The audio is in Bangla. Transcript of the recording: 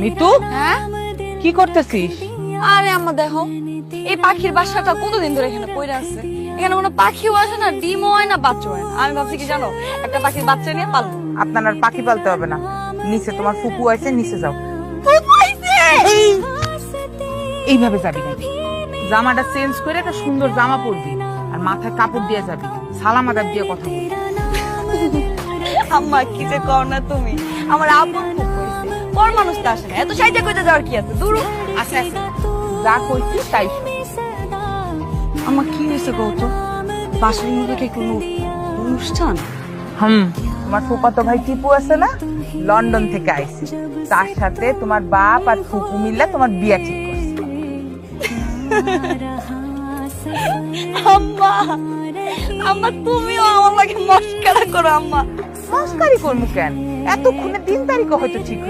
মিতু, হ্যাঁ কি করতেছিস? আরে আম্মা দেখো, এই পাখির বাসাটা কতদিন ধরে এখানে পড়ে আছে। এখানে কোনো পাখিও আসে না, ডিমও হয় না, বাচ্চা হয় না। আমি ভাবছি কি জানো, একটা পাখির বাচ্চা নিয়ে পালবো। আপনার আর পাখি পালতে হবে না, নিচে তোমার ফুপু আছে, নিচে যাও। এইভাবে যাবি না, জামাটা চেঞ্জ করে একটা সুন্দর জামা পরবি আর মাথায় কাপড় দিয়ে যাবি, সালাম আদাব দিয়ে কথা বলবি। আম্মা কি যে কর না তুমি, আমার আপন খুব কইছে, পর মানুষ তো আসে না, এত সাইজে কইতে যাওয়ার কি আছে, দূর। আচ্ছা আচ্ছা, যা কইছি তাই শোন। আম্মা কি হয়েছে কত, বাসার মধ্যে কি কোনো অনুষ্ঠান? তোমার ফুপাতো ভাই টিপু আছে না, লন্ডন থেকে আইছে, তার সাথে তোমার বাপ আর ফুপু মিল্লা তোমার বিয়া ঠিক করছে। আম্মা, আম্মা তুমিও আমাকে মস্কারা করো আম্মা। সংস্কারই করবো কেন, এতক্ষণে 3 তারিখও হয়তো ঠিক হয়ে